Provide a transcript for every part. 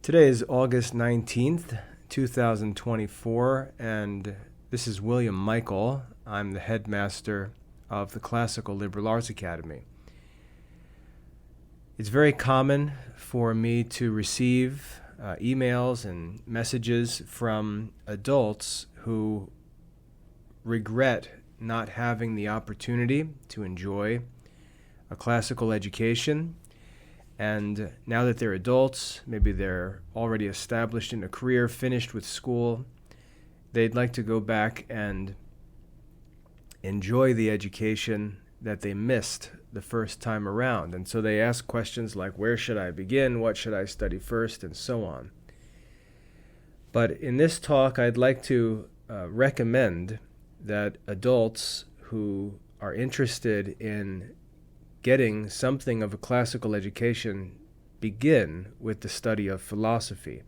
Today is August 19th, 2024, and this is William Michael. I'm the headmaster of the Classical Liberal Arts Academy. It's very common for me to receive emails and messages from adults who regret not having the opportunity to enjoy a classical education. And now that they're adults, maybe they're already established in a career, finished with school, they'd like to go back and enjoy the education that they missed the first time around. And so they ask questions like, where should I begin? What should I study first? And so on. But in this talk, I'd like to recommend that adults who are interested in getting something of a classical education begin with the study of philosophy.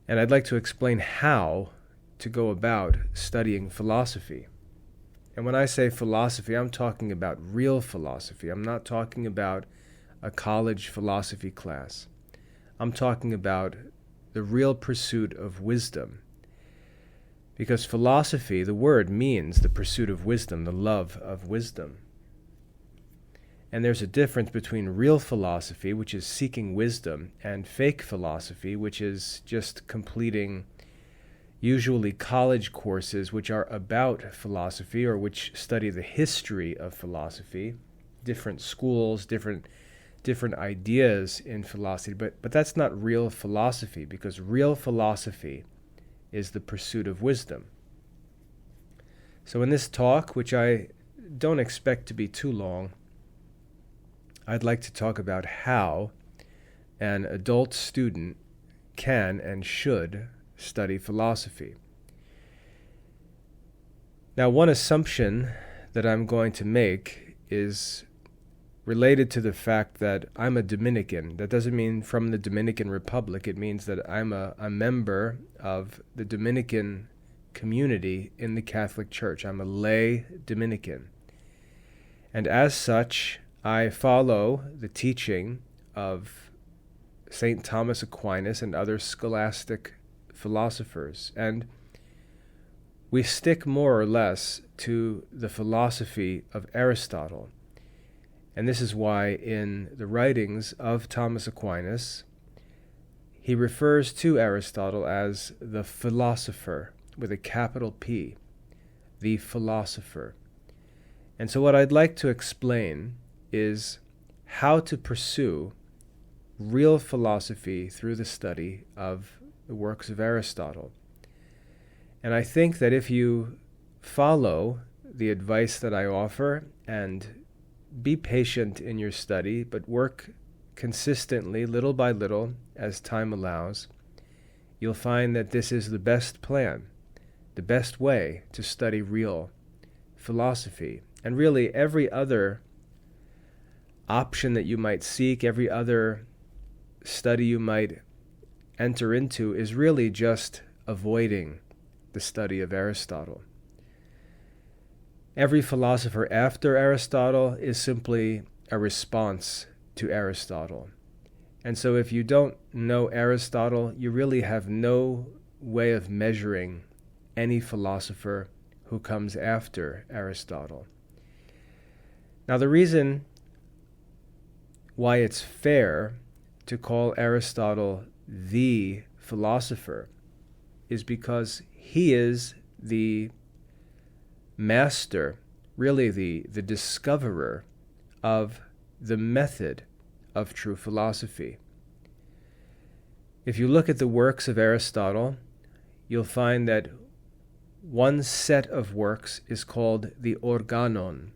And I'd like to explain how to go about studying philosophy. And when I say philosophy, I'm talking about real philosophy. I'm not talking about a college philosophy class. I'm talking about the real pursuit of wisdom. Because philosophy, the word means the pursuit of wisdom, the love of wisdom. And there's a difference between real philosophy, which is seeking wisdom, and fake philosophy, which is just completing usually college courses which are about philosophy or which study the history of philosophy, different schools, different ideas in philosophy. But that's not real philosophy, because real philosophy is the pursuit of wisdom. So in this talk, which I don't expect to be too long, I'd like to talk about how an adult student can and should study philosophy. Now, one assumption that I'm going to make is related to the fact that I'm a Dominican. That doesn't mean from the Dominican Republic. It means that I'm a member of the Dominican community in the Catholic Church. I'm a lay Dominican. And as such, I follow the teaching of St. Thomas Aquinas and other scholastic philosophers, and we stick more or less to the philosophy of Aristotle. And this is why in the writings of Thomas Aquinas, he refers to Aristotle as the philosopher, with a capital P, the philosopher. And so what I'd like to explain is how to pursue real philosophy through the study of the works of Aristotle. And I think that if you follow the advice that I offer and be patient in your study, but work consistently, little by little, as time allows, you'll find that this is the best plan, the best way to study real philosophy. And really every other option that you might seek, every other study you might enter into is really just avoiding the study of Aristotle. Every philosopher after Aristotle is simply a response to Aristotle. And so if you don't know Aristotle, you really have no way of measuring any philosopher who comes after Aristotle. Now, the reason why it's fair to call Aristotle the philosopher is because he is the master, really the discoverer of the method of true philosophy. If you look at the works of Aristotle, you'll find that one set of works is called the organon,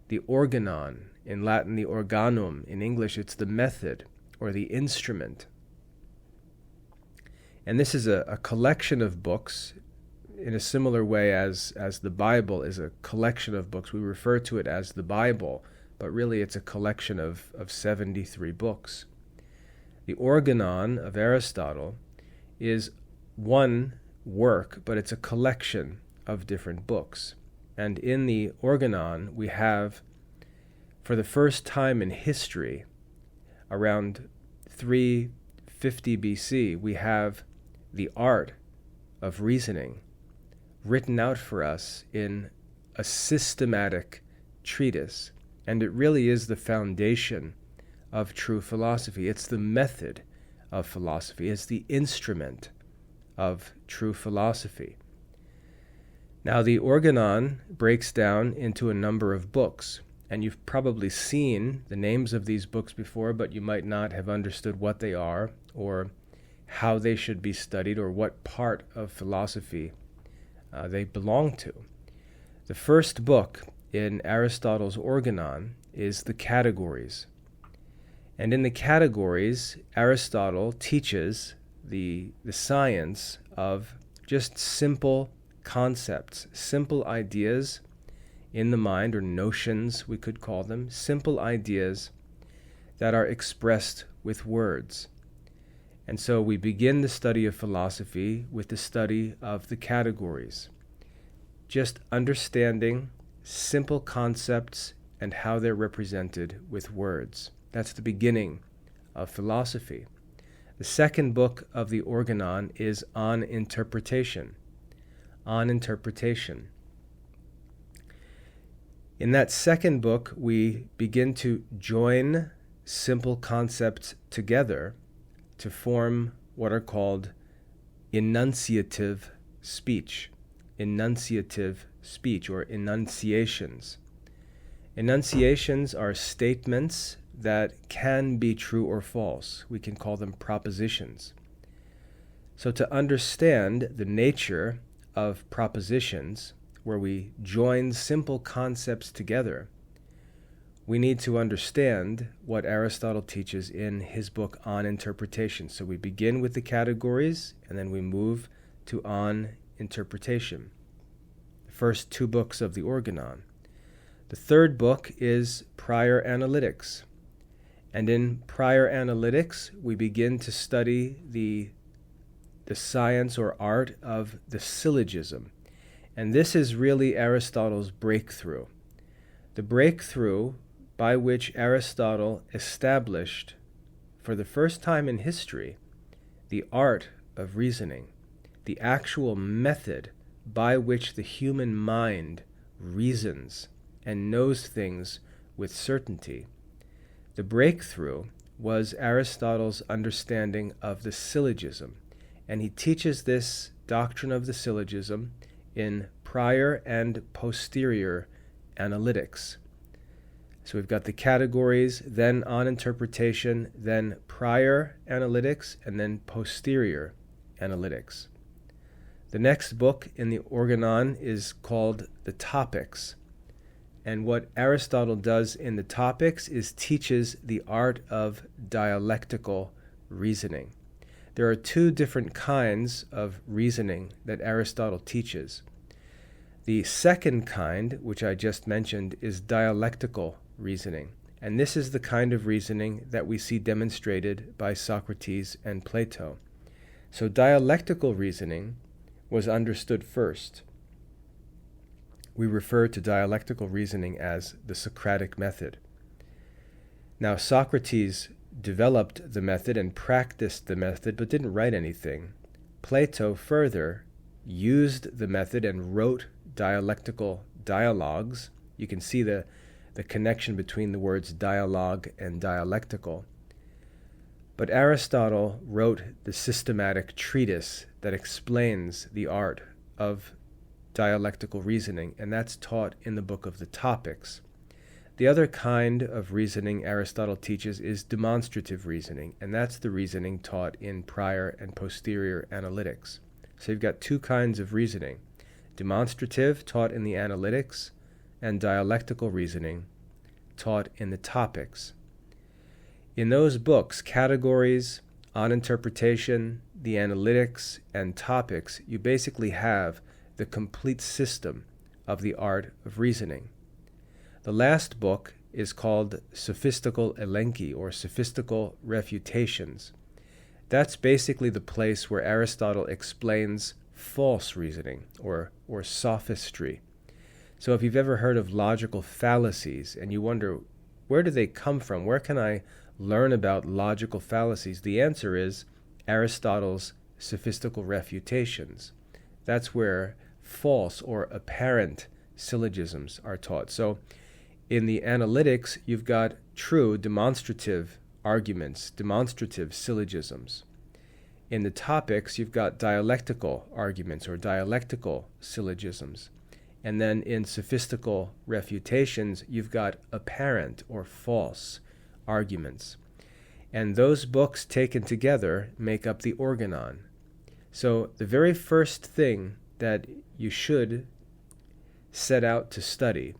the organon. In Latin, the organum. In English, it's the method or the instrument. And this is a collection of books in a similar way as the Bible is a collection of books. We refer to it as the Bible, but really it's a collection of 73 books. The organon of Aristotle is one work, but it's a collection of different books. And in the organon, we have, for the first time in history, around 3 50 BC, we have the art of reasoning written out for us in a systematic treatise. And it really is the foundation of true philosophy. It's the method of philosophy. It's the instrument of true philosophy. Now, the organon breaks down into a number of books, and you've probably seen the names of these books before, but you might not have understood what they are or how they should be studied or what part of philosophy they belong to. The first book in Aristotle's organon is the Categories. And in the Categories, Aristotle teaches the science of just simple concepts, simple ideas in the mind, or notions we could call them, simple ideas that are expressed with words. And so we begin the study of philosophy with the study of the Categories, just understanding simple concepts and how they're represented with words. That's the beginning of philosophy. The second book of the organon is On Interpretation. On Interpretation. In that second book, we begin to join simple concepts together to form what are called enunciative speech. Enunciative speech, or enunciations. Enunciations are statements that can be true or false. We can call them propositions. So to understand the nature of propositions, where we join simple concepts together, we need to understand what Aristotle teaches in his book On Interpretation. So we begin with the Categories, and then we move to On Interpretation. The first two books of the organon. The third book is Prior Analytics. And in Prior Analytics, we begin to study the science or art of the syllogism. And this is really Aristotle's breakthrough. The breakthrough by which Aristotle established, for the first time in history, the art of reasoning, the actual method by which the human mind reasons and knows things with certainty. The breakthrough was Aristotle's understanding of the syllogism, and he teaches this doctrine of the syllogism in Prior and Posterior Analytics. So we've got the Categories, then On Interpretation, then Prior Analytics, and then Posterior Analytics. The next book in the organon is called the Topics. And what Aristotle does in the Topics is teaches the art of dialectical reasoning. There are two different kinds of reasoning that Aristotle teaches. The second kind, which I just mentioned, is dialectical reasoning. And this is the kind of reasoning that we see demonstrated by Socrates and Plato. So dialectical reasoning was understood first. We refer to dialectical reasoning as the Socratic method. Now, Socrates developed the method and practiced the method, but didn't write anything. Plato further used the method and wrote dialectical dialogues. You can see the connection between the words dialogue and dialectical. But Aristotle wrote the systematic treatise that explains the art of dialectical reasoning, and that's taught in the book of the Topics. The other kind of reasoning Aristotle teaches is demonstrative reasoning, and that's the reasoning taught in Prior and Posterior Analytics. So you've got two kinds of reasoning: demonstrative, taught in the Analytics, and dialectical reasoning, taught in the Topics. In those books, Categories, On Interpretation, the Analytics, and Topics, you basically have the complete system of the art of reasoning. The last book is called Sophistical Elenchi, or Sophistical Refutations. That's basically the place where Aristotle explains false reasoning, or sophistry. So if you've ever heard of logical fallacies and you wonder, where do they come from? Where can I learn about logical fallacies? The answer is Aristotle's sophistical refutations. That's where false or apparent syllogisms are taught. So in the analytics, you've got true demonstrative arguments, demonstrative syllogisms. In the topics, you've got dialectical arguments or dialectical syllogisms. And then in sophistical refutations, you've got apparent or false arguments. And those books taken together make up the organon. So the very first thing that you should set out to study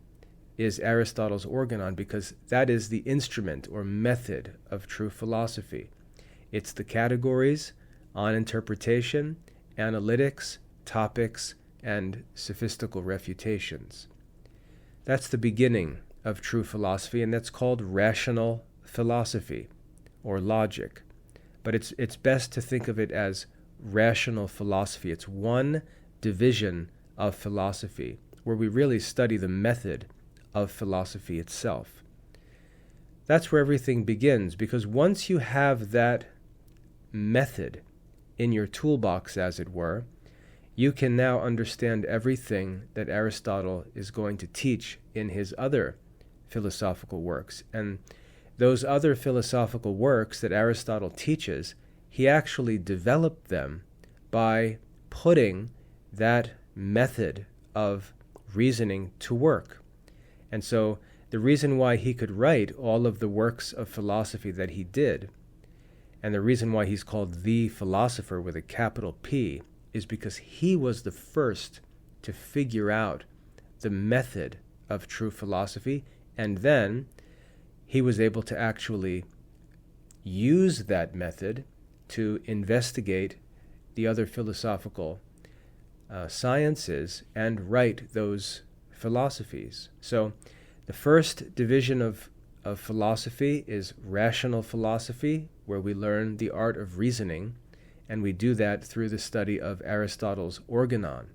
is Aristotle's organon, because that is the instrument or method of true philosophy. It's the categories on interpretation, analytics, topics, and sophistical refutations. That's the beginning of true philosophy, and that's called rational philosophy or logic. But it's best to think of it as rational philosophy. It's one division of philosophy where we really study the method of philosophy itself. That's where everything begins, because once you have that method in your toolbox, as it were, you can now understand everything that Aristotle is going to teach in his other philosophical works. And those other philosophical works that Aristotle teaches, he actually developed them by putting that method of reasoning to work. And so the reason why he could write all of the works of philosophy that he did, and the reason why he's called the philosopher with a capital P, is because he was the first to figure out the method of true philosophy, and then he was able to actually use that method to investigate the other philosophical sciences and write those philosophies. So the first division of philosophy is rational philosophy, where we learn the art of reasoning, and we do that through the study of Aristotle's organon.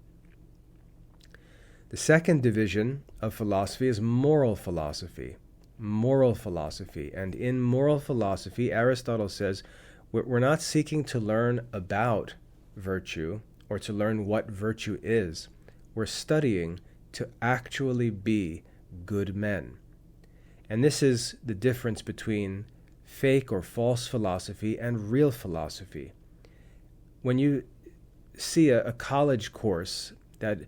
The second division of philosophy is moral philosophy. Moral philosophy. And in moral philosophy, Aristotle says we're not seeking to learn about virtue or to learn what virtue is. We're studying to actually be good men. And this is the difference between fake or false philosophy and real philosophy. When you see a college course that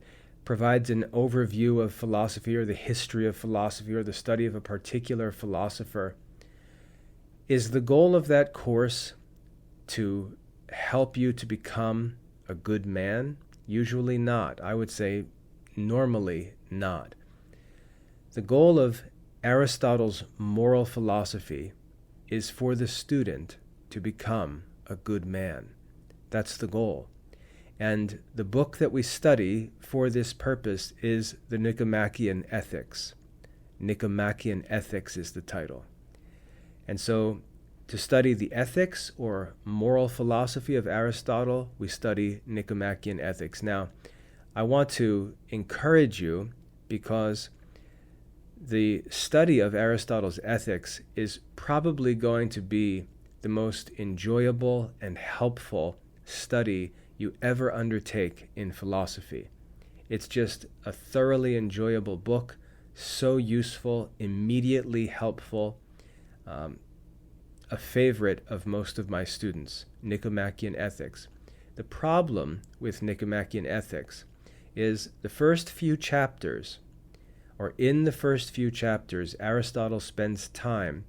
provides an overview of philosophy or the history of philosophy or the study of a particular philosopher, is the goal of that course to help you to become a good man? Usually not. I would say normally not. The goal of Aristotle's moral philosophy is for the student to become a good man. That's the goal. And the book that we study for this purpose is the Nicomachean Ethics. Nicomachean Ethics is the title. And so to study the ethics or moral philosophy of Aristotle, we study Nicomachean Ethics. Now, I want to encourage you, because the study of Aristotle's ethics is probably going to be the most enjoyable and helpful study you ever undertake in philosophy. It's just a thoroughly enjoyable book, so useful, immediately helpful, a favorite of most of my students, Nicomachean Ethics. The problem with Nicomachean Ethics is the first few chapters, or in the first few chapters, Aristotle spends time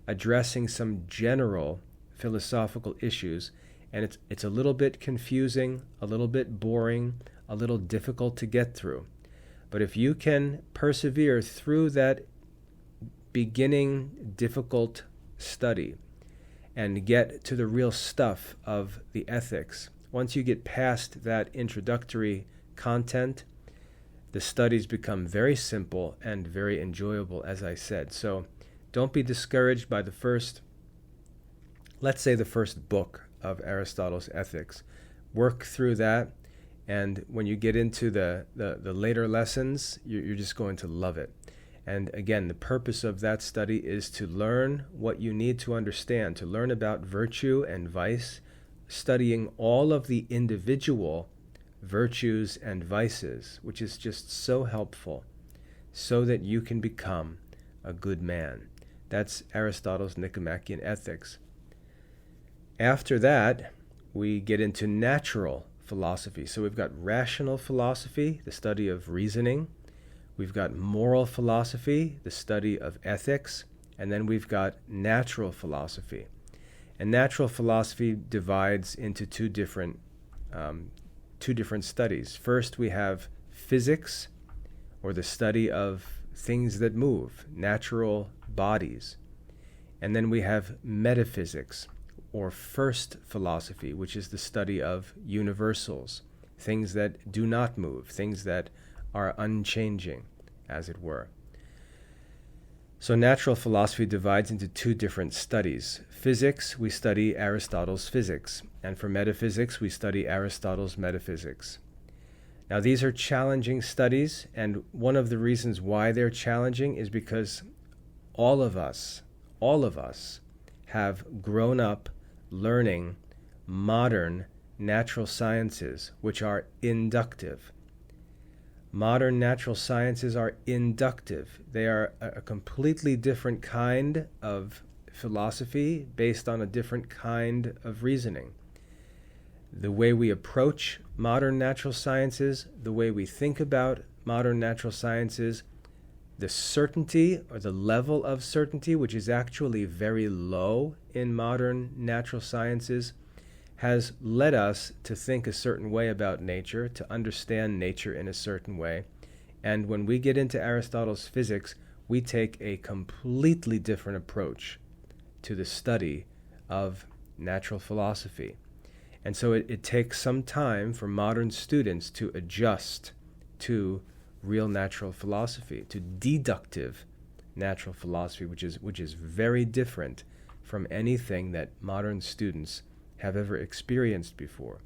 addressing some general philosophical issues, and it's a little bit confusing, a little bit boring, a little difficult to get through. But if you can persevere through that beginning difficult study and get to the real stuff of the ethics, once you get past that introductory content, the studies become very simple and very enjoyable, as I said. So don't be discouraged by the first book of Aristotle's Ethics. Work through that, and when you get into the later lessons, you're just going to love it. And again, the purpose of that study is to learn what you need to understand, to learn about virtue and vice, studying all of the individual virtues and vices, which is just so helpful, so that you can become a good man. That's Aristotle's Nicomachean Ethics. After that, we get into natural philosophy. So we've got rational philosophy, the study of reasoning. We've got moral philosophy, the study of ethics. And then we've got natural philosophy. And natural philosophy divides into two different studies. First, we have physics, or the study of things that move, natural bodies. And then we have metaphysics, or first philosophy, which is the study of universals, things that do not move, things that are unchanging, as it were. So natural philosophy divides into two different studies. Physics, we study Aristotle's physics, and for metaphysics, we study Aristotle's metaphysics. Now, these are challenging studies, and one of the reasons why they're challenging is because all of us have grown up learning modern natural sciences, which are inductive. Modern natural sciences are inductive. They are a completely different kind of philosophy based on a different kind of reasoning. The way we approach modern natural sciences, the way we think about modern natural sciences, the certainty or the level of certainty, which is actually very low in modern natural sciences, has led us to think a certain way about nature, to understand nature in a certain way. And when we get into Aristotle's physics, we take a completely different approach to the study of natural philosophy. And so it takes some time for modern students to adjust to real natural philosophy, to deductive natural philosophy, which is very different from anything that modern students have ever experienced before.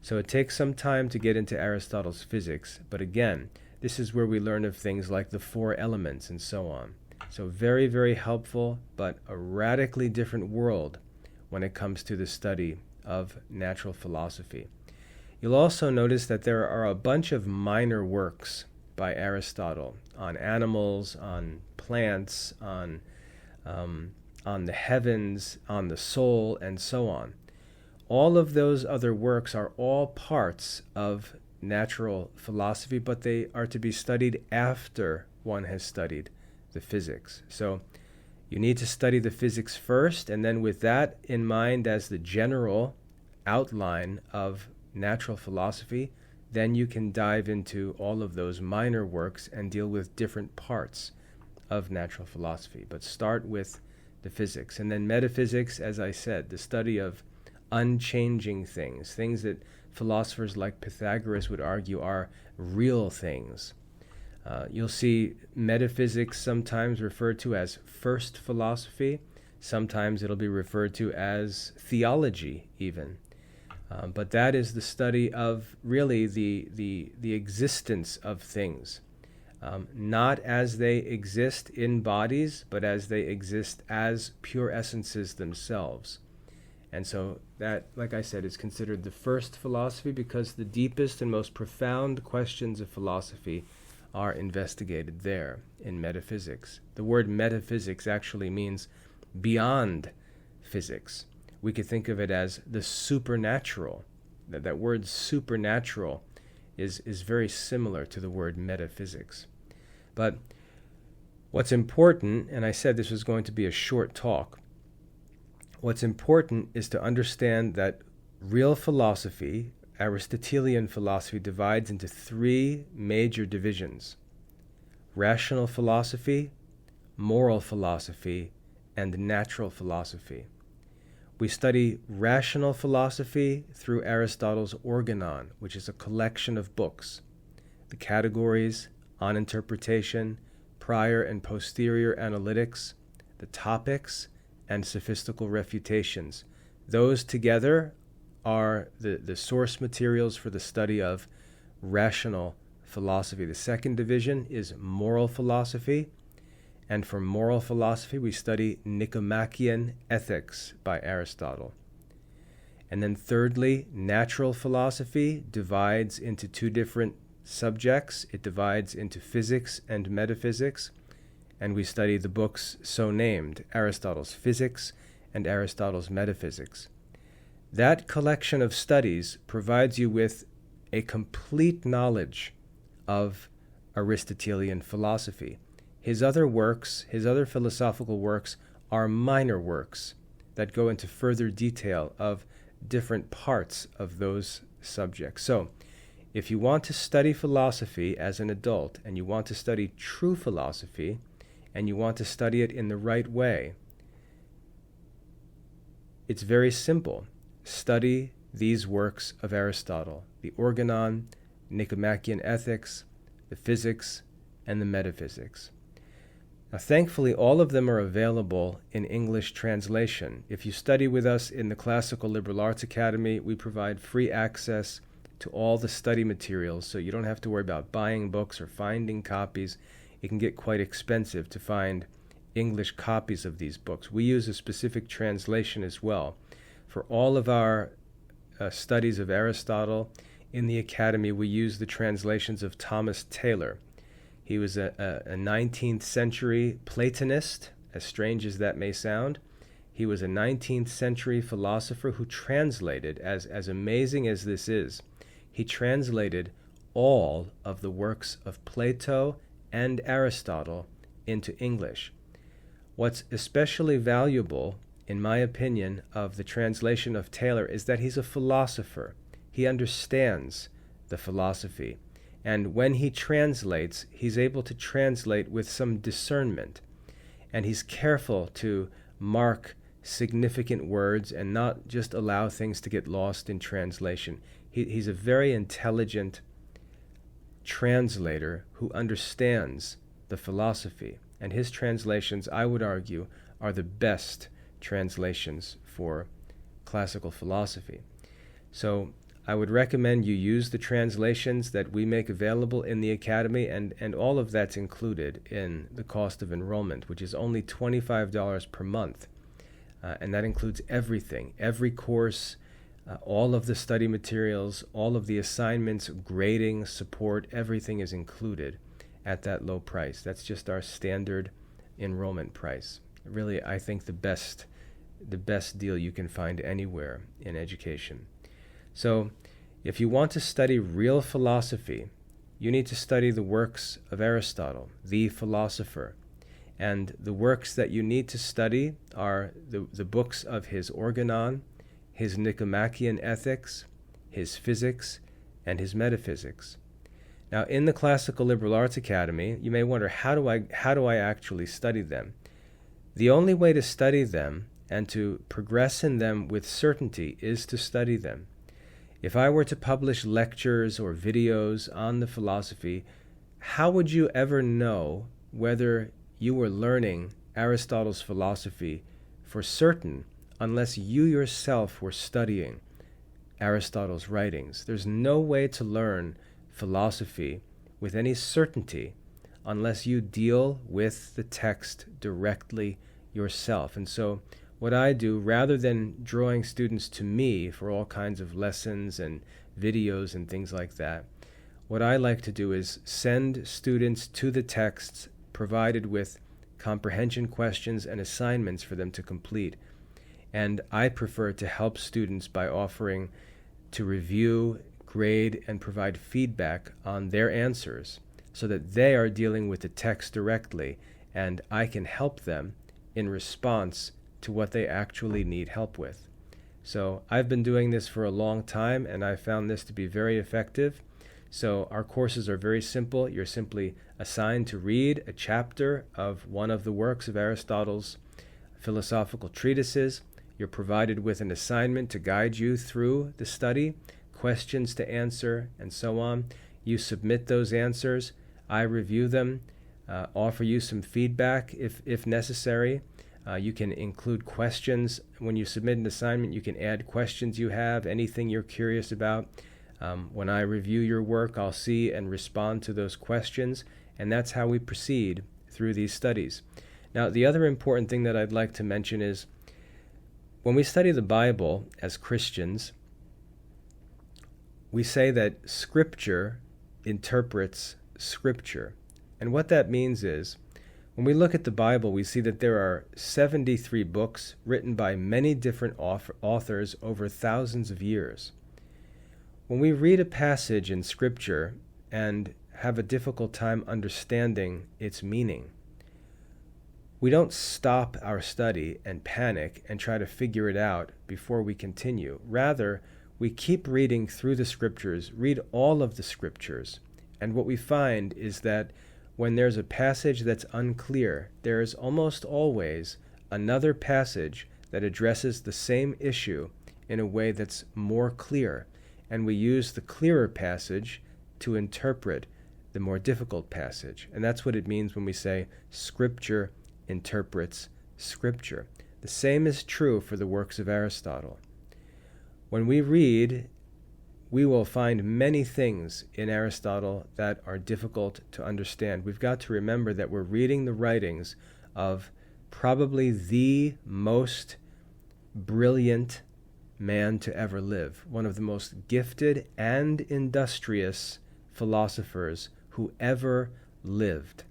So it takes some time to get into Aristotle's physics, but again, this is where we learn of things like the four elements and so on. So very, very helpful, but a radically different world when it comes to the study of natural philosophy. You'll also notice that there are a bunch of minor works by Aristotle on animals, on plants, on the heavens, on the soul, and so on. All of those other works are all parts of natural philosophy, but they are to be studied after one has studied the physics. So you need to study the physics first, and then with that in mind as the general outline of natural philosophy, then you can dive into all of those minor works and deal with different parts of natural philosophy. But start with the physics. And then metaphysics, as I said, the study of unchanging things, things that philosophers like Pythagoras would argue are real things. You'll see metaphysics sometimes referred to as first philosophy. Sometimes it'll be referred to as theology even. But that is the study of really the existence of things, not as they exist in bodies, but as they exist as pure essences themselves. And so that, like I said, is considered the first philosophy because the deepest and most profound questions of philosophy are investigated there in metaphysics. The word metaphysics actually means beyond physics. We could think of it as the supernatural. That word supernatural is very similar to the word metaphysics. But what's important, and I said this was going to be a short talk, what's important is to understand that real philosophy, Aristotelian philosophy, divides into three major divisions: rational philosophy, moral philosophy, and natural philosophy. We study rational philosophy through Aristotle's Organon, which is a collection of books. The categories on interpretation, prior and posterior analytics, the topics, and sophistical refutations. Those together are the source materials for the study of rational philosophy. The second division is moral philosophy. And for moral philosophy, we study Nicomachean Ethics by Aristotle. And then thirdly, natural philosophy divides into two different subjects. It divides into physics and metaphysics. And we study the books so named, Aristotle's Physics and Aristotle's Metaphysics. That collection of studies provides you with a complete knowledge of Aristotelian philosophy. His other works, his other philosophical works, are minor works that go into further detail of different parts of those subjects. So, if you want to study philosophy as an adult, and you want to study true philosophy, and you want to study it in the right way, it's very simple. Study these works of Aristotle, the Organon, Nicomachean Ethics, the Physics, and the Metaphysics. Now, thankfully, all of them are available in English translation. If you study with us in the Classical Liberal Arts Academy, we provide free access to all the study materials, so you don't have to worry about buying books or finding copies. It can get quite expensive to find English copies of these books. We use a specific translation as well. For all of our studies of Aristotle in the Academy, we use the translations of Thomas Taylor. He was a 19th century Platonist, as strange as that may sound. He was a 19th century philosopher who translated, as amazing as this is, he translated all of the works of Plato and Aristotle into English. What's especially valuable, in my opinion, of the translation of Taylor is that he's a philosopher. He understands the philosophy. And when he translates, he's able to translate with some discernment. And he's careful to mark significant words and not just allow things to get lost in translation. He's a very intelligent translator who understands the philosophy. And his translations, I would argue, are the best translations for classical philosophy. So I would recommend you use the translations that we make available in the Academy, and all of that's included in the cost of enrollment, which is only $25 per month. And that includes everything, every course, all of the study materials, all of the assignments, grading, support, everything is included at that low price. That's just our standard enrollment price. Really, I think the best deal you can find anywhere in education. So, if you want to study real philosophy, you need to study the works of Aristotle, the philosopher. And the works that you need to study are the books of his Organon, his Nicomachean Ethics, his Physics, and his Metaphysics. Now, in the Classical Liberal Arts Academy, you may wonder, how do I actually study them? The only way to study them and to progress in them with certainty is to study them. If I were to publish lectures or videos on the philosophy, how would you ever know whether you were learning Aristotle's philosophy for certain unless you yourself were studying Aristotle's writings? There's no way to learn philosophy with any certainty unless you deal with the text directly yourself. And so what I do, rather than drawing students to me for all kinds of lessons and videos and things like that, what I like to do is send students to the texts provided with comprehension questions and assignments for them to complete. And I prefer to help students by offering to review, grade, and provide feedback on their answers so that they are dealing with the text directly, and I can help them in response to what they actually need help with. So I've been doing this for a long time, and I found this to be very effective. So our courses are very simple. You're simply assigned to read a chapter of one of the works of Aristotle's philosophical treatises. You're provided with an assignment to guide you through the study, questions to answer, and so on. You submit those answers. I review them, offer you some feedback if necessary. You can include questions. When you submit an assignment, you can add questions you have, anything you're curious about. When I review your work, I'll see and respond to those questions, and that's how we proceed through these studies. Now, the other important thing that I'd like to mention is When we study the Bible as Christians, we say that Scripture interprets Scripture. And what that means is, when we look at the Bible, we see that there are 73 books written by many different authors over thousands of years. When we read a passage in Scripture and have a difficult time understanding its meaning, we don't stop our study and panic and try to figure it out before we continue. Rather, we keep reading through the Scriptures, read all of the Scriptures, and what we find is that when there's a passage that's unclear, there is almost always another passage that addresses the same issue in a way that's more clear, and we use the clearer passage to interpret the more difficult passage. And that's what it means when we say Scripture interprets Scripture. The same is true for the works of Aristotle. When we read, we will find many things in Aristotle that are difficult to understand. We've got to remember that we're reading the writings of probably the most brilliant man to ever live, one of the most gifted and industrious philosophers who ever lived.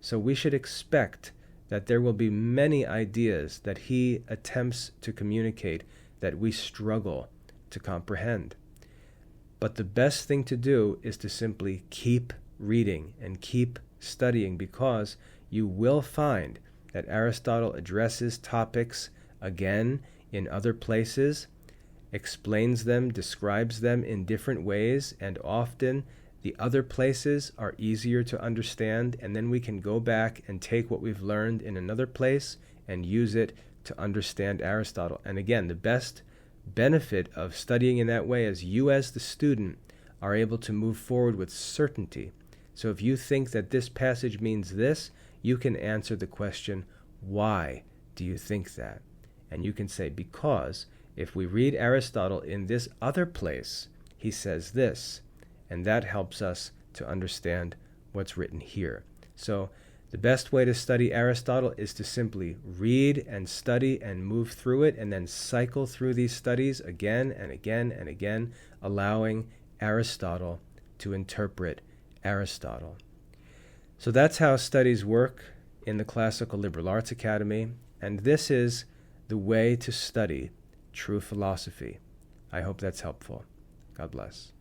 So we should expect that there will be many ideas that he attempts to communicate that we struggle to comprehend. But the best thing to do is to simply keep reading and keep studying, because you will find that Aristotle addresses topics again in other places, explains them, describes them in different ways, and often the other places are easier to understand, and then we can go back and take what we've learned in another place and use it to understand Aristotle. And again, the best benefit of studying in that way is you as the student are able to move forward with certainty. So if you think that this passage means this, you can answer the question, why do you think that? And you can say, because if we read Aristotle in this other place, he says this, and that helps us to understand what's written here. So the best way to study Aristotle is to simply read and study and move through it, and then cycle through these studies again and again and again, allowing Aristotle to interpret Aristotle. So that's how studies work in the Classical Liberal Arts Academy, and this is the way to study true philosophy. I hope that's helpful. God bless.